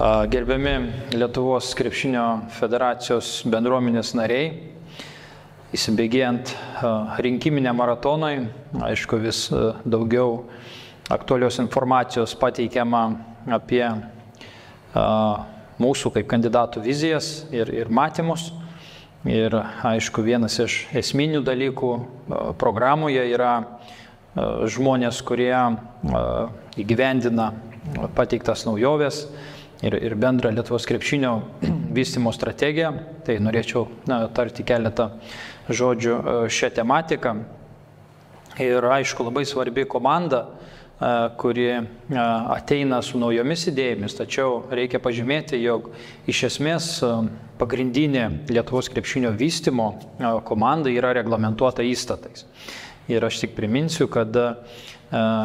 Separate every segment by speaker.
Speaker 1: Gerbiami Lietuvos krepšinio federacijos bendruomenės nariai, įsibėgėjant rinkiminiam maratonui, aišku, vis daugiau aktualios informacijos pateikiama apie mūsų kaip kandidatų vizijas ir matymus. Ir aišku, vienas iš esminių dalykų programoje yra žmonės, kurie įgyvendina pateiktas naujoves ir bendrą Lietuvos krepšinio vystymo strategiją. Tai norėčiau tarti keletą žodžių šią tematiką. Ir aišku, labai svarbi komanda, kuri ateina su naujomis idėjomis, tačiau reikia pažymėti, jog iš esmės pagrindinė Lietuvos krepšinio vystymo komanda yra reglamentuota įstatais. Ir aš tik priminsiu, kad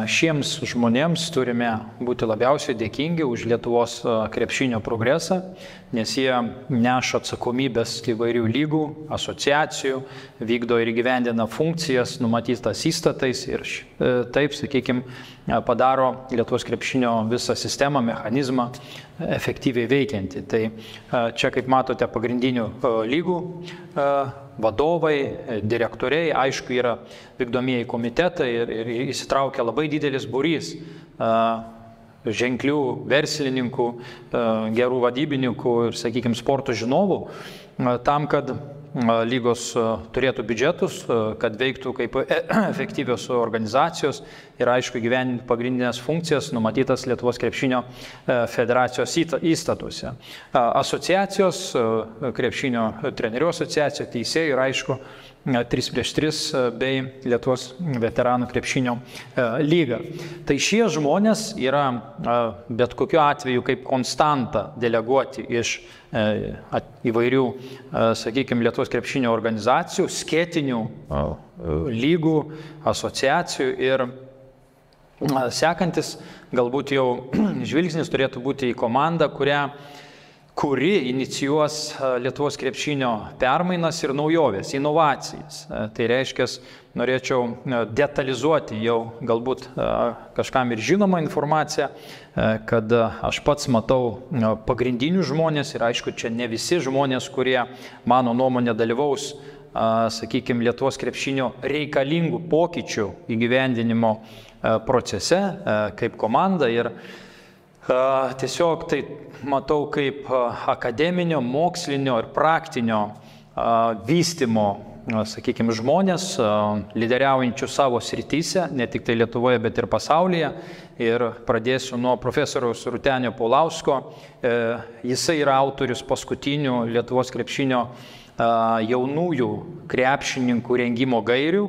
Speaker 1: šiems žmonėms turime būti labiausiai dėkingi už Lietuvos krepšinio progresą, nes jie neša atsakomybės įvairių lygų, asociacijų, vykdo ir įgyvendina funkcijas numatytas įstatais ir taip, sakykime, padaro Lietuvos krepšinio visą sistemą, mechanizmą efektyviai veikiantį. Tai čia, kaip matote, pagrindinių lygų vadovai, direktoriai, aišku, yra vykdomieji komitetai ir įsitraukia labai didelis būrys ženklių verslininkų, gerų vadybininkų ir, sakykime, sporto žinovų, tam, kad lygos turėtų biudžetus, kad veiktų kaip efektyvios organizacijos ir, aišku, gyveninti pagrindinės funkcijas numatytas Lietuvos krepšinio federacijos įstatuose. Asociacijos, krepšinio trenerių asociacija, teisėjų ir, aišku, 3x3 bei Lietuvos veteranų krepšinio lyga. Tai šie žmonės yra bet kokiu atveju kaip konstanta deleguoti iš įvairių, sakykime, Lietuvos krepšinio organizacijų, skėtinių lygų, asociacijų ir sekantis galbūt jau žvilgsnis turėtų būti į komandą, kuri inicijuos Lietuvos krepšinio permainas ir naujoves, inovacijas. Tai reiškia, norėčiau detalizuoti jau galbūt kažkam ir žinomą informaciją, kad aš pats matau pagrindinius žmonės ir, aišku, čia ne visi žmonės, kurie mano nuomonė dalyvaus, sakykime, Lietuvos krepšinio reikalingų pokyčių įgyvendinimo procese kaip komanda ir tiesiog tai matau kaip akademinio, mokslinio ir praktinio vystymo, sakykime, žmonės, lyderiaujančių savo srityse, ne tik tai Lietuvoje, bet ir pasaulyje. Ir pradėsiu nuo profesoriaus Rūtenio Paulausko. Jisai yra autorius paskutinių Lietuvos krepšinio jaunųjų krepšininkų rengimo gairių.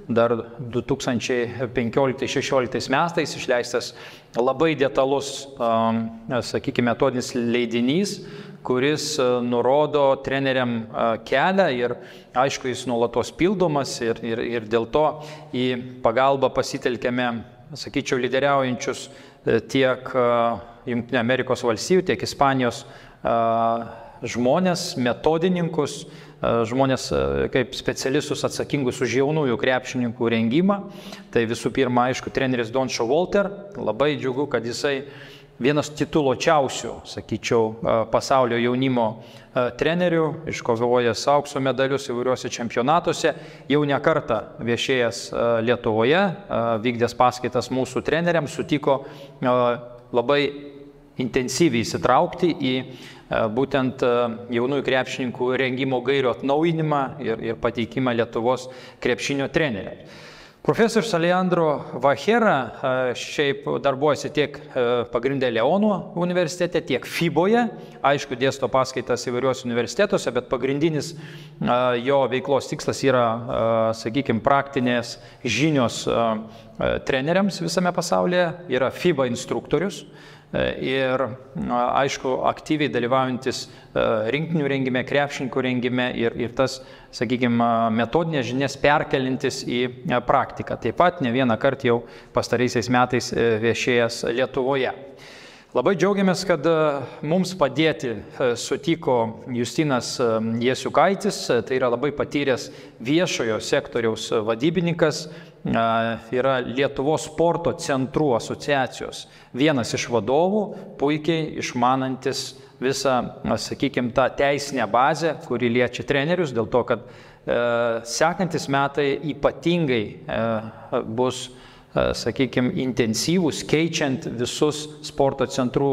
Speaker 1: Dar 2015-2016 metais išleistas labai detalus, sakykime, metodinis leidinys, kuris nurodo treneriam kelią ir, aišku, jis nuolatos pildomas ir dėl to į pagalbą pasitelkėme, sakyčiau, lyderiaujančius tiek Jungtinių Amerikos valstijų, tiek Ispanijos žmonės, metodininkus, žmonės kaip specialistus atsakingus už jaunųjų krepšininkų rengimą. Tai visų pirma, aišku, treneris Dončo Walter. Labai džiugu, kad jisai vienas tituločiausių, sakyčiau, pasaulio jaunimo trenerių, iškovojęs aukso medalius įvairiuose čempionatuose, jau ne kartą viešėjęs Lietuvoje, vykdęs paskaitas mūsų treneriams, sutiko labai intensyviai įsitraukti į būtent jaunųjų krepšininkų rengimo gairių atnaujinimą ir pateikimą Lietuvos krepšinio treneriams. Profesorius Alejandro Vahera šiaip darbuojasi tiek pagrindė Leono universitete, tiek FIBOje. Aišku, dėsto paskaitas įvairiuose universitetuose, bet pagrindinis jo veiklos tikslas yra, sakykime, praktinės žinios treneriams visame pasaulyje. Yra FIBA instruktorius. Ir, aišku, aktyviai dalyvaujantis rinktinių rengime, krepšininkų rengime ir tas, sakykime, metodinės žinias perkelintis į praktiką. Taip pat ne vieną kartą jau pastaraisiais metais viešėjęs Lietuvoje. Labai džiaugiamės, kad mums padėti sutiko Justinas Jasiukaitis, tai yra labai patyręs viešojo sektoriaus vadybininkas, yra Lietuvos sporto centrų asociacijos vienas iš vadovų, puikiai išmanantis visą, sakykime, tą teisinę bazę, kuri liečia trenerius, dėl to, kad sekantis metai ypatingai bus, sakykime, intensyvūs, keičiant visus sporto centrų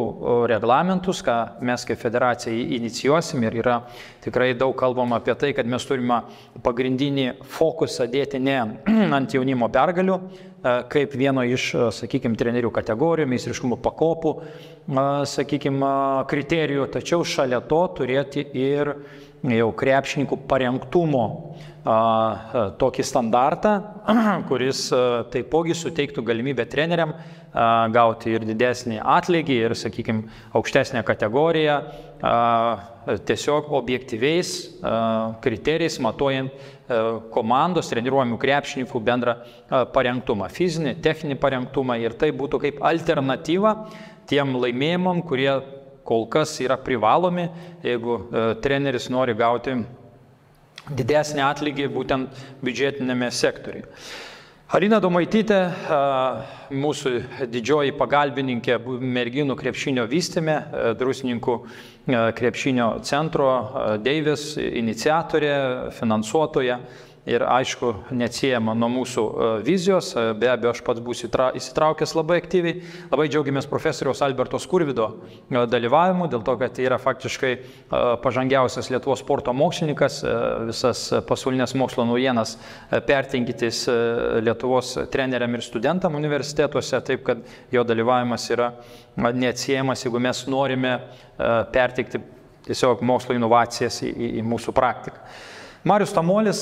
Speaker 1: reglamentus, ką mes kaip federacija inicijuosim, ir yra tikrai daug kalbama apie tai, kad mes turime pagrindinį fokusą dėti ne ant jaunimo pergalių, kaip vieno iš, sakykime, trenerių kategorijų, meistriškumo pakopų, sakykime, kriterijų, tačiau šalia to turėti ir jau krepšininkų parengtumo tokį standartą, kuris taipogi suteiktų galimybę treneriam gauti ir didesnį atlygį, ir, sakykime, aukštesnę kategoriją, tiesiog objektyviais kriterijais matuojant komandos treniruojamų krepšininkų bendrą parengtumą, fizinį, techninį parengtumą, ir tai būtų kaip alternatyva tiem laimėjimam, kurie kol kas yra privalomi, jeigu treneris nori gauti didesnį atlygį būtent biudžetinėme sektoriuje. Arina Domaitytė, mūsų didžioji pagalbininkė merginų krepšinio vystyme, Druskininkų krepšinio centro Deivis, iniciatorė, finansuotoja. Ir aišku, neatsiejama nuo mūsų vizijos, be abejo, aš pats būsiu įsitraukęs labai aktyviai. Labai džiaugiamės profesoriaus Alberto Skurvydo dalyvavimu, dėl to, kad tai yra faktiškai pažangiausias Lietuvos sporto mokslininkas, visas pasaulinės mokslo naujienas pertinkytis Lietuvos treneriam ir studentam universitetuose, taip kad jo dalyvavimas yra neatsiejamas, jeigu mes norime perteikti tiesiog mokslo inovacijas į mūsų praktiką. Marius Tamolis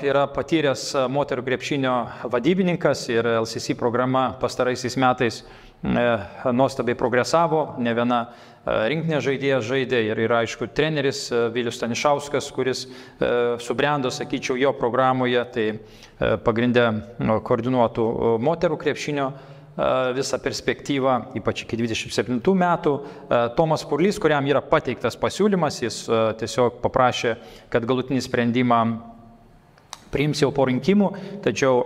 Speaker 1: yra patyręs moterų krepšinio vadybininkas, ir LCC programa pastaraisiais metais nuostabiai progresavo, ne viena rinktinė žaidėja žaidė, ir aišku, treneris Vilius Stanišauskas, kuris subrendo, sakyčiau, jo programoje, tai pagrindė koordinuotų moterų krepšinio visą perspektyvą, ypač iki 27 metų. Tomas Purlys, kuriam yra pateiktas pasiūlymas, jis tiesiog paprašė, kad galutinį sprendimą priims jau po rinkimų, tačiau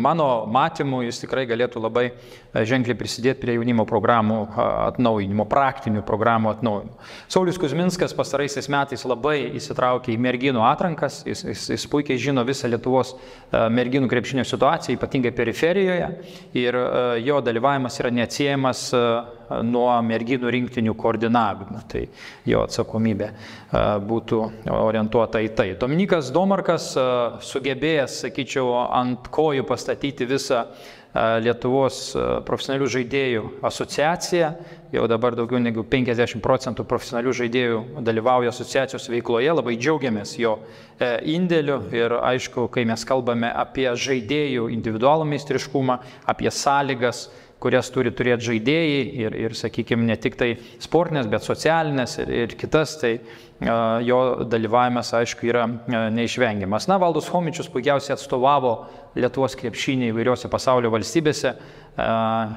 Speaker 1: mano matymu jis tikrai galėtų labai ženkliai prisidėti prie jaunimo programų atnaujinimo, praktinių programų atnaujinimo. Saulius Kuzminskas pastaraisiais metais labai įsitraukė į merginų atrankas, jis puikiai žino visą Lietuvos merginų krepšinio situaciją, ypatingai periferijoje, ir jo dalyvavimas yra neatsiejamas nuo merginų rinktinių koordinavimo, tai jo atsakomybė būtų orientuota į tai. Dominikas Domarkas sugebėjęs, sakyčiau, ant kojų pastatyti visą Lietuvos profesionalių žaidėjų asociaciją. Jau dabar daugiau negu 50% profesionalių žaidėjų dalyvauja asociacijos veikloje. Labai džiaugiamės jo indėliu, ir aišku, kai mes kalbame apie žaidėjų individualų meistriškumą, apie sąlygas, kurias turi turėti žaidėjai, ir sakykime, ne tik tai sportinės, bet socialinės ir kitas, tai jo dalyvavimas, aišku, yra neišvengiamas. Valdas Chomičius puikiausiai atstovavo Lietuvos krepšinį įvairiose pasaulio valstybėse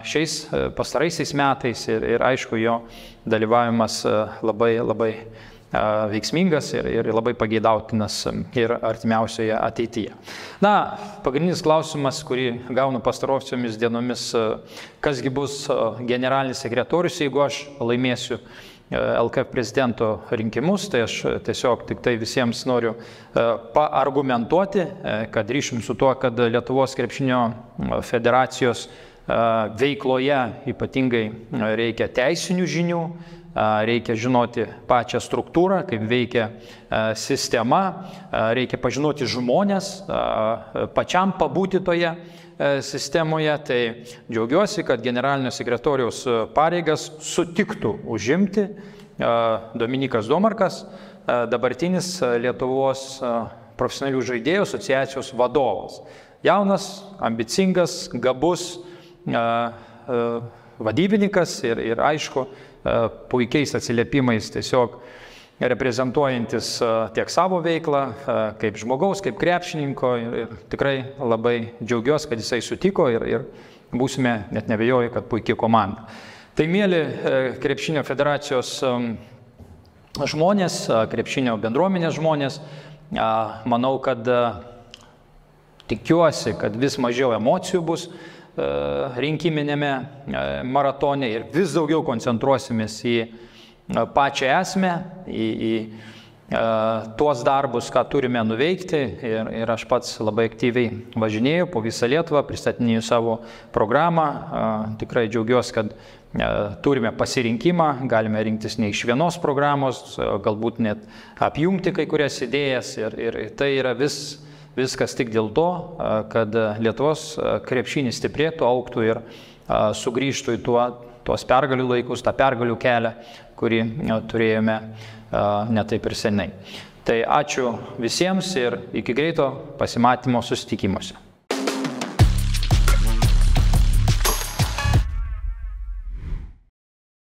Speaker 1: šiais pastaraisiais metais, ir aišku, jo dalyvavimas labai veiksmingas ir labai pageidautinas ir artimiausioje ateityje. Pagrindinis klausimas, kurį gaunu pastarosiomis dienomis, kasgi bus generalinis sekretorius, jeigu aš laimėsiu LKF prezidento rinkimus, tai aš tiesiog tik tai visiems noriu paargumentuoti, kad ryšim su tuo, kad Lietuvos krepšinio federacijos veikloje ypatingai reikia teisinių žinių, reikia žinoti pačią struktūrą, kaip veikia sistema, reikia pažinoti žmonės, pačiam pabūti toje sistemoje. Tai džiaugiuosi, kad generalinio sekretoriaus pareigas sutiktų užimti Dominikas Domarkas, dabartinis Lietuvos profesionalių žaidėjų asociacijos vadovas. Jaunas, ambicingas, gabus vadybininkas ir aišku, puikiais atsiliepimais tiesiog reprezentuojantis tiek savo veiklą, kaip žmogaus, kaip krepšininko, ir tikrai labai džiaugiuosi, kad jisai sutiko, ir būsime, net nebejoju, kad puikiai komanda. Tai mėly krepšinio federacijos žmonės, krepšinio bendruomenės žmonės, manau, kad tikiuosi, kad vis mažiau emocijų bus rinkiminėme maratone ir vis daugiau koncentruosimės į pačią esmę, į tuos darbus, ką turime nuveikti. Ir aš pats labai aktyviai važinėjau po visą Lietuvą, pristatinėjau savo programą. Tikrai džiaugiuosi, kad turime pasirinkimą, galime rinktis ne iš vienos programos, galbūt net apjungti kai kurias idėjas. Ir tai yra viskas tik dėl to, kad Lietuvos krepšinis stiprėtų, augtų ir sugrįžtų į tuos pergalių laikus, tą pergalių kelią, kurį turėjome ne taip ir seniai. Tai ačiū visiems ir iki greito pasimatymo susitikimuose.